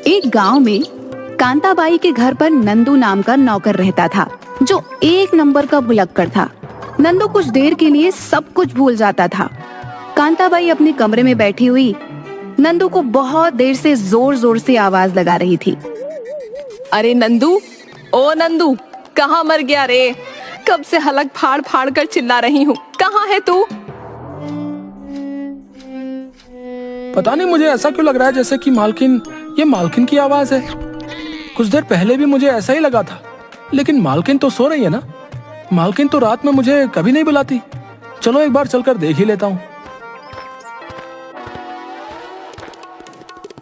एक गांव में कांताबाई के घर पर नंदू नाम का नौकर रहता था, जो एक नंबर का भुलक्कड़ था। नंदू कुछ देर के लिए सब कुछ भूल जाता था। कांताबाई अपने कमरे में बैठी हुई नंदू को बहुत देर से जोर जोर से आवाज लगा रही थी। अरे नंदू, ओ नंदू, कहाँ मर गया रे? कब से हलक फाड़ फाड़ कर चिल्ला रही हूँ, कहाँ है तू? पता नहीं मुझे ऐसा क्यों लग रहा है जैसे कि ये मालकिन की आवाज है। कुछ देर पहले भी मुझे ऐसा ही लगा था, लेकिन मालकिन तो सो रही है ना। मालकिन तो रात में मुझे कभी नहीं बुलाती। चलो एक बार चलकर देख ही लेता हूँ।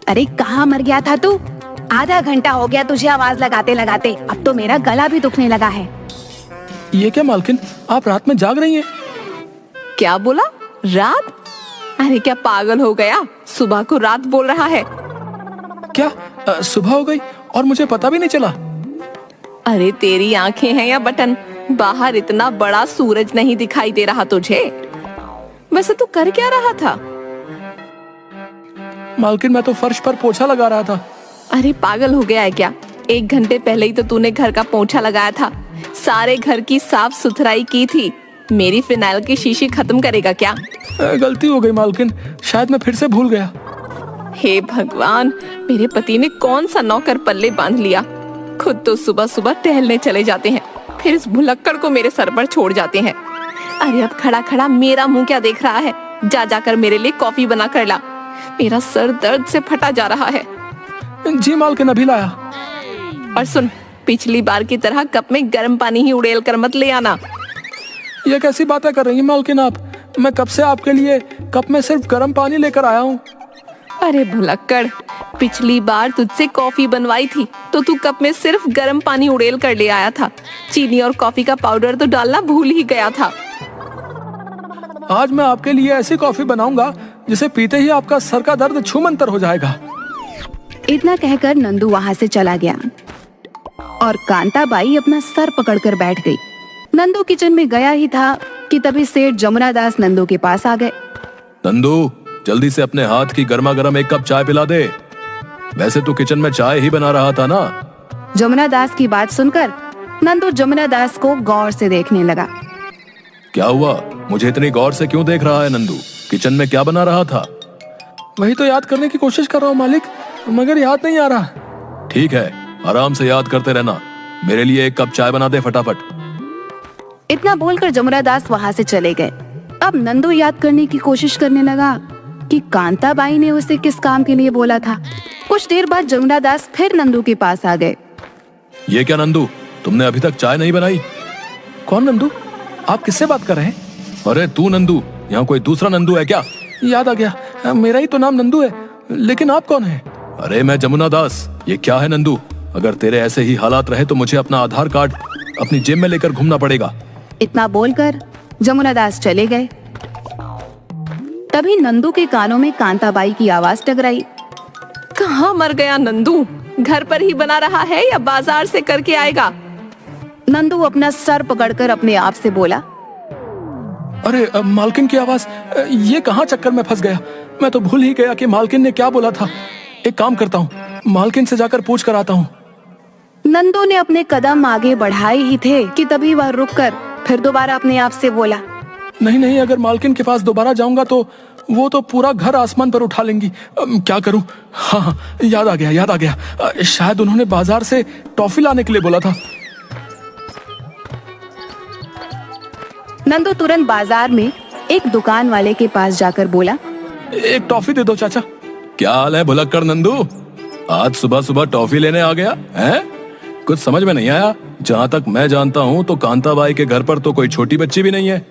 अरे कहाँ मर गया था तू? आधा घंटा हो गया तुझे आवाज लगाते लगाते, अब तो मेरा गला भी दुखने लगा है। ये क्या मालकिन, आप रात में जाग रही हैं? क्या बोला? रात? अरे क्या पागल हो गया? सुबह को रात बोल रहा है। क्या सुबह हो गई और मुझे पता भी नहीं चला? अरे तेरी आंखें हैं या बटन? बाहर इतना बड़ा सूरज नहीं दिखाई दे रहा तुझे? वैसे तू कर क्या रहा था? मालकिन मैं तो फर्श पर पोछा लगा रहा था। अरे पागल हो गया है क्या? 1 घंटे पहले ही तो तूने घर का पोछा लगाया था, सारे घर की साफ सुथराई की थी। मेरी फिनाइल की शीशी खत्म करेगा क्या? गलती हो गई मालकिन, शायद मैं फिर से भूल गया। हे भगवान, मेरे पति ने कौन सा नौकर पल्ले बांध लिया। खुद तो सुबह सुबह टहलने चले जाते हैं, फिर इस भुलक्कड़ को मेरे सर पर छोड़ जाते हैं। अरे अब खड़ा खड़ा मेरा मुंह क्या देख रहा है? जा जाकर मेरे लिए कॉफी बना कर ला, मेरा सर दर्द से फटा जा रहा है। जी मालकिन, अभी लाया। और सुन, पिछली बार की तरह कप में गर्म पानी ही उड़ेल कर मत ले आना। ये कैसी बातें कर रही हैं मालकिन आप? मैं कब से आपके लिए कप में सिर्फ गर्म पानी लेकर आया हूँ। अरे भुलक्कड़, पिछली बार तुझसे कॉफी बनवाई थी तो तू कप में सिर्फ गर्म पानी उड़ेल कर ले आया था। चीनी और कॉफी का पाउडर तो डालना भूल ही गया था। आज मैं आपके लिए ऐसी कॉफी बनाऊंगा जिसे पीते ही आपका सर का दर्द छूमंतर हो जाएगा। इतना कहकर नंदू वहाँ से चला गया और कांताबाई अपना सर पकड़कर बैठ गई। नंदू किचन में गया ही था कि तभी सेठ जमुना दास नंदू के पास आ गए। नंदू, जल्दी से अपने हाथ की गर्मा गर्म 1 कप चाय पिला दे। वैसे तू किचन में चाय ही बना रहा था ना? जमुना दास की बात सुनकर नंदू जमुना दास को गौर से देखने लगा। क्या हुआ? मुझे इतनी गौर से क्यों देख रहा है नंदू? किचन में क्या बना रहा था? वही तो याद करने की कोशिश कर रहा हूँ मालिक, मगर याद नहीं आ रहा। ठीक है, आराम से याद करते रहना। मेरे लिए 1 कप चाय बना दे फटाफट। इतना बोलकर जमुना दास वहाँ से चले गए। अब नंदू याद करने की कोशिश करने लगा कि कांताबाई ने उसे किस काम के लिए बोला था। कुछ देर बाद जमुना दास फिर नंदू के पास आ गए। ये क्या नंदू, तुमने अभी तक चाय नहीं बनाई? कौन नंदू? आप किससे बात कर रहे हैं? अरे तू नंदू, यहाँ कोई दूसरा नंदू है क्या? याद आ गया, मेरा ही तो नाम नंदू है, लेकिन आप कौन हैं? अरे मैं जमुना दास। ये क्या है नंदू? अगर तेरे ऐसे ही हालात रहे तो मुझे अपना आधार कार्ड अपनी जेब में लेकर घूमना पड़ेगा। इतना बोलकर जमुना दास चले गए। तभी नंदू के कानों में कांताबाई की आवाज टकराई। कहाँ मर गया नंदू? घर पर ही बना रहा है या बाजार से करके आएगा? नंदू अपना सर पकड़कर अपने आप से बोला। अरे मालकिन की आवाज, ये कहाँ चक्कर में फंस गया? मैं तो भूल ही गया कि मालकिन ने क्या बोला था। एक काम करता हूँ, मालकिन से जाकर पूछ कर आता हूँ। नंदू ने अपने कदम आगे बढ़ाए ही थे कि तभी वह रुककर फिर दोबारा अपने आप से बोला। नहीं, अगर मालकिन के पास दोबारा जाऊंगा तो वो तो पूरा घर आसमान पर उठा लेंगी। क्या करूं? हाँ, याद आ गया। शायद उन्होंने बाजार से टॉफी लाने के लिए बोला था। नंदू तुरंत बाजार में एक दुकान वाले के पास जाकर बोला, 1 टॉफी दे दो चाचा। क्या हाल है भुलक्कड़ नंदू? आज सुबह सुबह टॉफी लेने आ गया है? कुछ समझ में नहीं आया। जहाँ तक मैं जानता हूँ तो कांताबाई के घर पर तो कोई छोटी बच्ची भी नहीं है।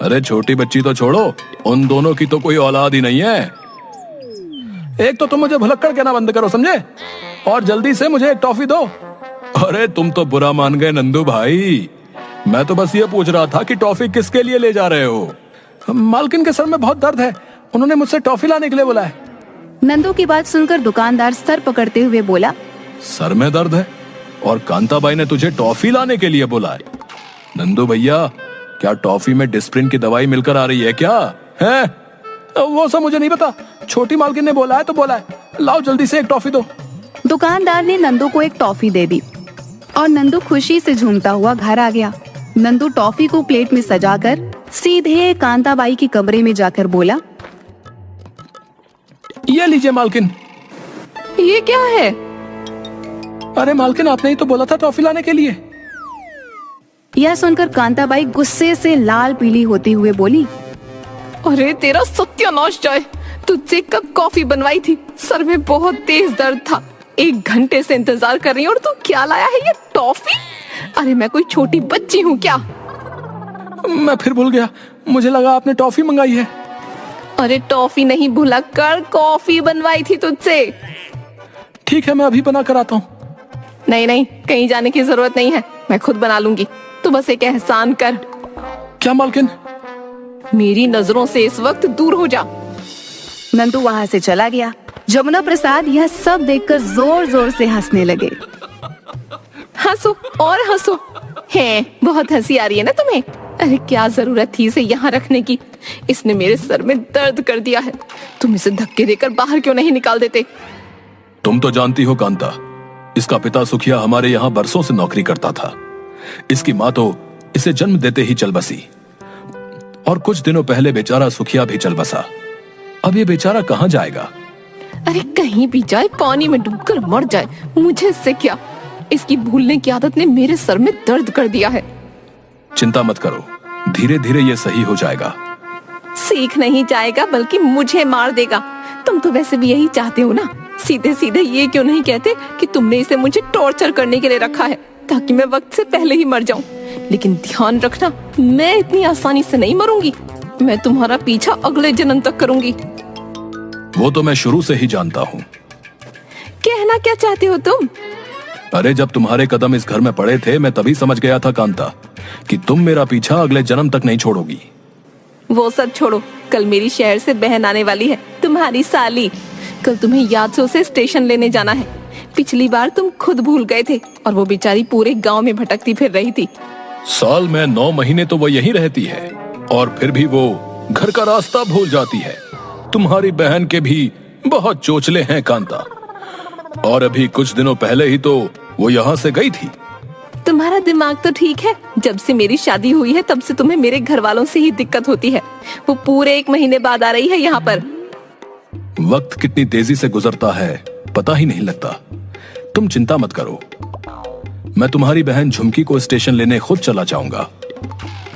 अरे छोटी बच्ची तो छोड़ो, उन दोनों की तो कोई औलाद ही नहीं है। एक तो तुम मुझे भुलक्कड़ कहना बंद करो, समझे? और जल्दी से मुझे 1 टॉफी दो। अरे तुम तो बुरा मान गए नंदू भाई। मैं तो बस ये पूछ रहा था कि टॉफी किसके लिए ले जा रहे हो? मालकिन के सर में बहुत दर्द है, उन्होंने मुझसे टॉफी लाने के लिए बोला है। नंदू की बात सुनकर दुकानदार सर पकड़ते हुए बोला, सर में दर्द है और कांताबाई ने तुझे टॉफी लाने के लिए बोला है? नंदू भैया, क्या टॉफी में डिस्प्रिन की दवाई मिलकर आ रही है क्या? है? वो सब मुझे नहीं पता, छोटी मालकिन ने बोला है तो बोला है। लाओ जल्दी से 1 टॉफी दो। दुकानदार ने नंदू को एक टॉफी दे दी और नंदू खुशी से झूमता हुआ घर आ गया। नंदू टॉफी को प्लेट में सजाकर सीधे कांताबाई के कमरे में जाकर बोला, ये लीजिए मालकिन। ये क्या है? अरे मालकिन, आपने ही तो बोला था टॉफी लाने के लिए। यह सुनकर कांताबाई गुस्से से लाल पीली होती हुए बोली, अरे तेरा सत्यानाश जाए, तुझसे कब कॉफी बनवाई थी? सर में बहुत तेज दर्द था, 1 घंटे से इंतजार कर रही हूँ और तू क्या लाया है ये टॉफी? अरे मैं कोई छोटी बच्ची हूँ क्या? मैं फिर भूल गया, मुझे लगा आपने टॉफी मंगाई है। अरे टॉफी नहीं भुलक्कड़, कॉफी बनवाई थी तुझसे। ठीक है, मैं अभी बना कर आता हूँ। नहीं नहीं, कहीं जाने की जरूरत नहीं है, मैं खुद बना लूंगी। तू बस एक एहसान कर। क्या मालकिन? मेरी नजरों से इस वक्त दूर हो जा। नंदू वहाँ से चला गया। जमुना प्रसाद यह सब देखकर जोर जोर से हंसने लगे। हंसो और हंसो। है, बहुत हंसी आ रही है ना तुम्हें? अरे क्या जरूरत थी इसे यहाँ रखने की? इसने मेरे सर में दर्द कर दिया है। तुम इसे धक्के देकर बाहर क्यों नहीं निकाल देते? तुम तो जानती हो कांता, इसका पिता सुखिया हमारे यहाँ बरसों से नौकरी करता था। इसकी माँ तो इसे जन्म देते ही चल बसी और कुछ दिनों पहले बेचारा सुखिया भी चल बसा। अब ये बेचारा कहाँ जाएगा? अरे कहीं भी जाए, पानी में डूबकर मर जाए, मुझे इससे क्या? इसकी भूलने की आदत ने मेरे सर में दर्द कर दिया है। चिंता मत करो, धीरे धीरे ये सही हो जाएगा। सीख नहीं जाएगा बल्कि मुझे मार देगा। तुम तो वैसे भी यही चाहते हो ना। सीधे सीधे ये क्यों नहीं कहते कि तुमने इसे मुझे टॉर्चर करने के लिए रखा है ताकि मैं वक्त से पहले ही मर जाऊं। लेकिन ध्यान रखना, मैं इतनी आसानी से नहीं मरूंगी। मैं तुम्हारा पीछा अगले जन्म तक करूंगी। वो तो मैं शुरू से ही जानता हूँ। कहना क्या चाहते हो तुम? अरे जब तुम्हारे कदम इस घर में पड़े थे, मैं तभी समझ गया था कांता कि तुम मेरा पीछा अगले जन्म तक नहीं छोड़ोगी। वो सब छोड़ो, कल मेरी शहर से बहन आने वाली है, तुम्हारी साली। कल तुम्हें याद से उसे स्टेशन लेने जाना है। पिछली बार तुम खुद भूल गए थे और वो बेचारी पूरे गांव में भटकती फिर रही थी। साल में 9 महीने तो वो यहीं रहती है और फिर भी वो घर का रास्ता भूल जाती है। तुम्हारी बहन के भी बहुत चोचले हैं कांता, और अभी कुछ दिनों पहले ही तो वो यहाँ से गई थी। तुम्हारा दिमाग तो ठीक है। जब से मेरी शादी हुई है तब से तुम्हें मेरे घर वालों से ही दिक्कत होती है। वो पूरे 1 महीने बाद आ रही है यहाँ पर। वक्त कितनी तेजी से गुजरता है पता ही नहीं लगता। तुम चिंता मत करो, मैं तुम्हारी बहन झुमकी को स्टेशन लेने खुद चला जाऊंगा।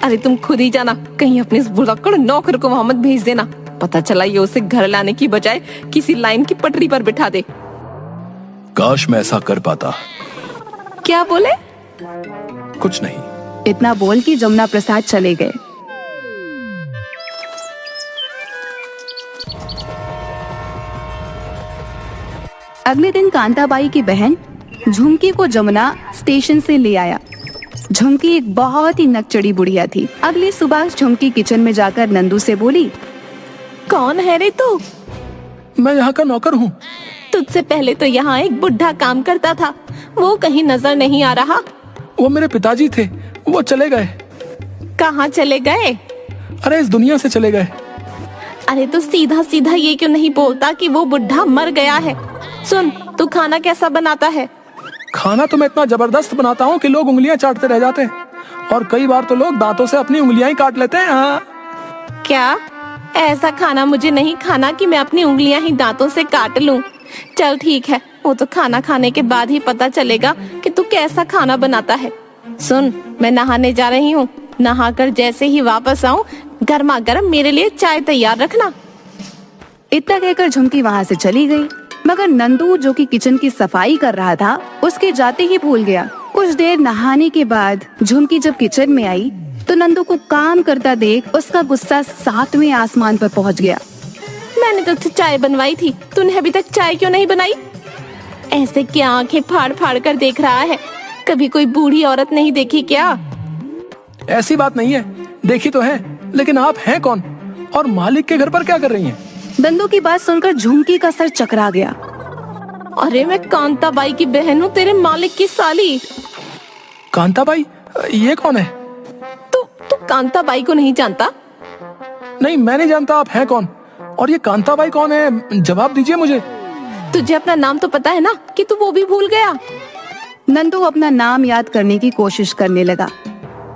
अरे तुम खुद ही जाना, कहीं अपने इस भुलक्कड़ नौकर को वहां मत भेज देना। पता चला ये उसे घर लाने की बजाय किसी लाइन की पटरी पर बिठा दे। काश मैं ऐसा कर पाता। क्या बोले? कुछ नहीं। इतना बोल के जमुना प्रसाद चले गए। अगले दिन कांताबाई की बहन झुमकी को जमुना स्टेशन से ले आया। झुमकी एक बहुत ही नकचड़ी बुढ़िया थी। अगली सुबह झुमकी किचन में जाकर नंदू से बोली, कौन है रे तू? मैं यहाँ का नौकर हूँ। तुझसे पहले तो यहाँ एक बुढ़ा काम करता था, वो कहीं नजर नहीं आ रहा। वो मेरे पिताजी थे, वो चले गए। कहाँ चले गए? अरे इस दुनिया से चले गए। अरे तो सीधा सीधा ये क्यों नहीं बोलता कि वो बुढ़ा मर गया है? सुन, तू खाना कैसा बनाता है? खाना तो मैं इतना जबरदस्त बनाता हूँ कि लोग उंगलियां चाटते रह जाते हैं, और कई बार तो लोग दांतों से अपनी उंगलियां ही काट लेते हैं। हाँ। क्या? ऐसा खाना मुझे नहीं खाना कि मैं अपनी उंगलियां ही दांतों से काट लूं। चल ठीक है, वो तो खाना खाने के बाद ही पता चलेगा कि तू कैसा खाना बनाता है। सुन, मैं नहाने जा रही हूँ। नहाकर जैसे ही वापस आऊँ, गर्मा गर्म मेरे लिए चाय तैयार रखना। इतना कहकर झुमकी वहाँ से चली गई। मगर नंदू जो कि किचन की सफाई कर रहा था, उसके जाते ही भूल गया। कुछ देर नहाने के बाद झुमकी जब किचन में आई तो नंदू को काम करता देख उसका गुस्सा 7वें आसमान पर पहुंच गया। मैंने तुझसे चाय बनवाई थी, तूने अभी तक चाय क्यों नहीं बनाई? ऐसे क्या आंखें फाड़ फाड़ कर देख रहा है? कभी कोई बूढ़ी औरत नहीं देखी क्या? ऐसी बात नहीं है, देखी तो है, लेकिन आप हैं कौन और मालिक के घर पर क्या कर रही हैं? नंदू की बात सुनकर झुमकी का सर चकरा गया। अरे मैं कांताबाई की बहन हूँ, तेरे मालिक की साली। कांताबाई? ये कौन है? तू कांताबाई को नहीं जानता? नहीं, मैं नहीं जानता। आप हैं कौन और ये कांताबाई कौन है? जवाब दीजिए मुझे। तुझे अपना नाम तो पता है ना कि तू वो भी भूल गया। नंदू अपना नाम याद करने की कोशिश करने लगा।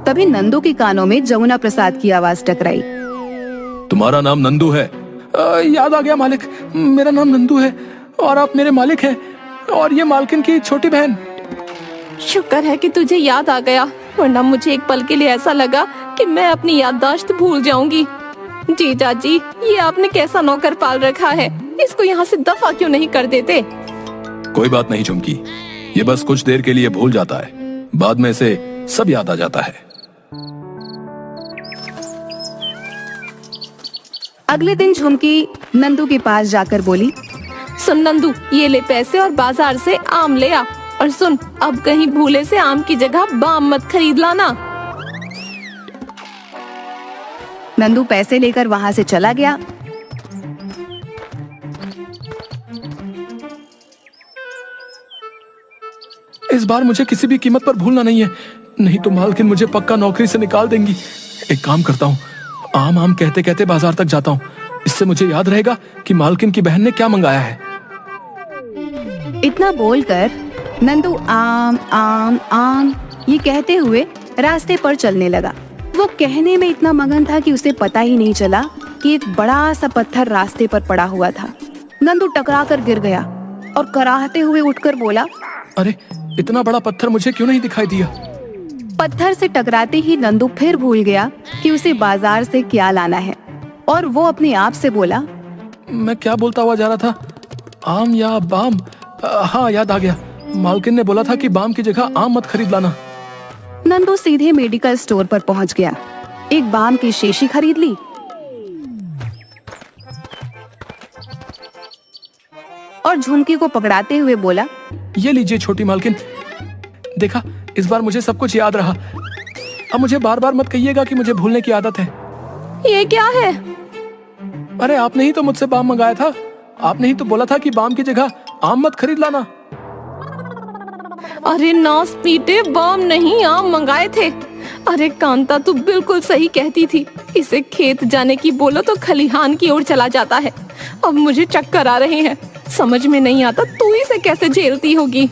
तभी नंदू के कानों में जमुना प्रसाद की आवाज टकराई। तुम्हारा नाम नंदू है? याद आ गया मालिक, मेरा नाम नंदू है और आप मेरे मालिक हैं और ये मालकिन की छोटी बहन। शुक्र है कि तुझे याद आ गया, वरना मुझे एक पल के लिए ऐसा लगा कि मैं अपनी याददाश्त भूल जाऊंगी। जीजा जी, ये आपने कैसा नौकर पाल रखा है, इसको यहाँ से दफा क्यों नहीं कर देते? कोई बात नहीं झुमकी, ये बस कुछ देर के लिए भूल जाता है, बाद में इसे सब याद आ जाता है। अगले दिन झुमकी नंदू के पास जाकर बोली, सुन नंदू, ये ले पैसे और बाजार से आम ले आ, और सुन, अब कहीं भूले से आम की जगह बाम मत खरीद लाना। नंदू पैसे लेकर वहां से चला गया। इस बार मुझे किसी भी कीमत पर भूलना नहीं है, नहीं तो मालकिन मुझे पक्का नौकरी से निकाल देंगी। एक काम करता हूँ, आम आम कहते कहते बाजार तक जाता हूँ, इससे मुझे याद रहेगा कि मालकिन की बहन ने क्या मंगाया है। इतना बोलकर नंदू आम आम आम ये कहते हुए रास्ते पर चलने लगा। वो कहने में इतना मगन था कि उसे पता ही नहीं चला कि एक बड़ा सा पत्थर रास्ते पर पड़ा हुआ था। नंदू टकरा कर गिर गया और कराहते हुए उठकर बोला, अरे इतना बड़ा पत्थर मुझे क्यों नहीं दिखाई दिया। पत्थर से टकराते ही नंदू फिर भूल गया कि उसे बाजार से क्या लाना है और वो अपने आप से बोला, मैं क्या बोलता हुआ जा रहा था, आम या बाम? हाँ याद आ गया, मालकिन ने बोला था कि बाम की जगह आम मत खरीद लाना। नंदू सीधे मेडिकल स्टोर पर पहुंच गया, एक बाम की शीशी खरीद ली और झुमकी को पकड़ाते हुए बोला, ये लीजिए छोटी मालकिन, देखा इस बार मुझे सब कुछ याद रहा। अब मुझे बार बार मत कहिएगा कि मुझे भूलने की आदत है। ये क्या है? अरे आपने ही तो मुझसे बाम मंगाया था, आपने ही तो बोला था कि बाम की जगह आम मत खरीद लाना। अरे नास पीटे, बाम नहीं आम मंगाए थे। अरे कांता, तू बिल्कुल सही कहती थी, इसे खेत जाने की बोलो तो खलिहान की ओर चला जाता है। अब मुझे चक्कर आ रहे हैं, समझ में नहीं आता तू इसे कैसे झेलती होगी।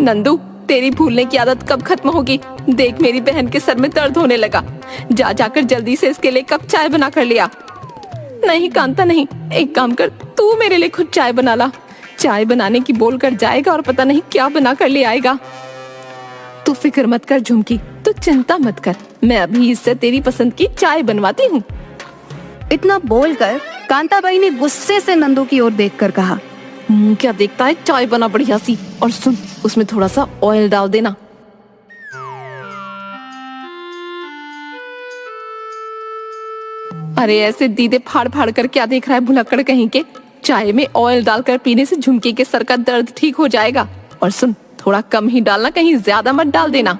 नंदू, तेरी भूलने की आदत कब खत्म होगी? देख, मेरी बहन के सर में दर्द होने लगा, जा जाकर जल्दी से इसके लिए कप चाय बना कर लिया। नहीं कांता नहीं, एक काम कर, तू मेरे लिए खुद चाय बना ला। चाय बनाने की बोल कर जाएगा और पता नहीं क्या बना कर ले आएगा। तू फिक्र मत कर झुमकी, तू चिंता मत कर, मैं अभी इससे तेरी पसंद की चाय बनवाती हूँ। इतना बोलकर कांताबाई ने गुस्से से नंदू की ओर देखकर कहा, क्या देखता है, चाय बना बढ़िया सी, और सुन, उसमें थोड़ा सा ऑयल डाल देना। अरे ऐसे दीदे फाड़ फाड़ कर क्या देख रहा है भुलक्कड़ कहीं के? चाय में ऑयल डालकर पीने से झुमकी के सर का दर्द ठीक हो जाएगा। और सुन, थोड़ा कम ही डालना, कहीं ज्यादा मत डाल देना।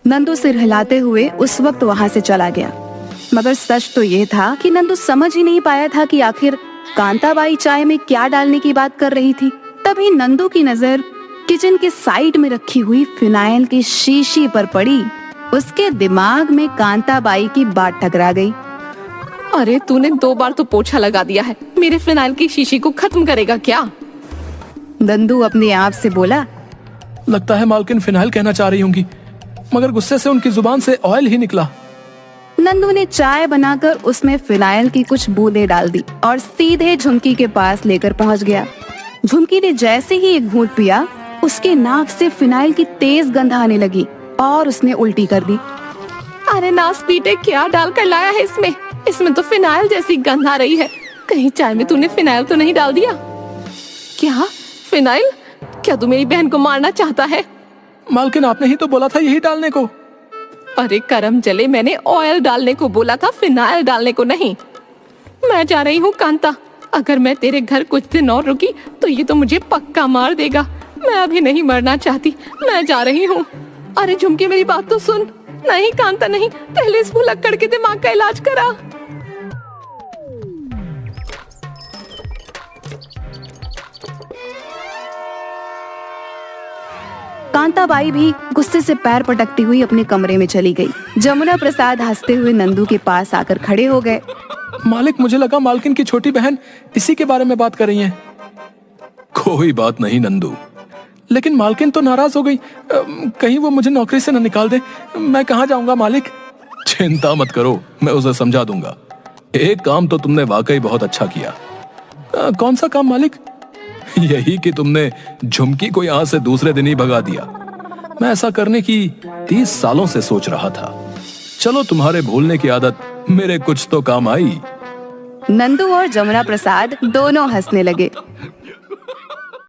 नंदू सिर हिलाते हुए उस वक्त वहां से चला गया। मगर सच तो ये था कि नंदू समझ ही नहीं पाया था कि आखिर कांताबाई चाय में क्या डालने की बात कर रही थी। तभी नंदू की नजर किचन के साइड में रखी हुई फिनाइल की शीशी पर पड़ी। उसके दिमाग में कांताबाई की बात टकरा गई। अरे तूने 2 बार तो पोछा लगा दिया है, मेरे फिनाइल की शीशी को खत्म करेगा क्या? नंदू अपने आप से बोला, लगता है मालकिन फिनाइल कहना चाह रही होंगी, मगर गुस्से से उनकी जुबान से ऑयल ही निकला। नंदू ने चाय बनाकर उसमें फिनाइल की कुछ बूंदें डाल दी और सीधे झुमकी के पास लेकर पहुंच गया। झुमकी ने जैसे ही एक घूंट पिया, उसके नाक से फिनाइल की तेज गंध आने लगी और उसने उल्टी कर दी। अरे नास पीटे, क्या डालकर लाया है इसमें? इसमें तो फिनाइल जैसी गंध आ रही है। कहीं चाय में तूने फिनाइल तो नहीं डाल दिया? क्या फिनाइल? क्या तू मेरी बहन को मारना चाहता है? मालकिन आपने ही तो बोला था यही डालने को। अरे करम जले, मैंने ऑयल डालने को बोला था, फिनाइल डालने को नहीं। मैं जा रही हूँ कांता, अगर मैं तेरे घर कुछ दिन और रुकी तो ये तो मुझे पक्का मार देगा। मैं अभी नहीं मरना चाहती, मैं जा रही हूँ। अरे झुमकी, मेरी बात तो सुन। नहीं कांता नहीं, पहले इस भुलक्कड़ के दिमाग का इलाज करा। कांताबाई भी गुस्से से पैर पटकती हुई अपने कमरे में चली गई। जमुना प्रसाद हंसते हुए नंदू के पास आकर खड़े हो गए। मालिक, मुझे लगा मालकिन की छोटी बहन इसी के बारे में बात कर रही हैं। कोई बात नहीं नंदू। लेकिन मालकिन तो नाराज हो गई। कहीं वो मुझे नौकरी से न निकाल दे। मैं कहाँ जाऊंगा मालिक? चिंता मत करो, मैं उसे समझा दूंगा। एक काम तो तुमने वाकई बहुत अच्छा किया। कौन सा काम मालिक? यही कि तुमने झुमकी को यहां से दूसरे दिन ही भगा दिया। मैं ऐसा करने की 30 सालों से सोच रहा था। चलो तुम्हारे भूलने की आदत मेरे कुछ तो काम आई। नंदू और जमुना प्रसाद दोनों हंसने लगे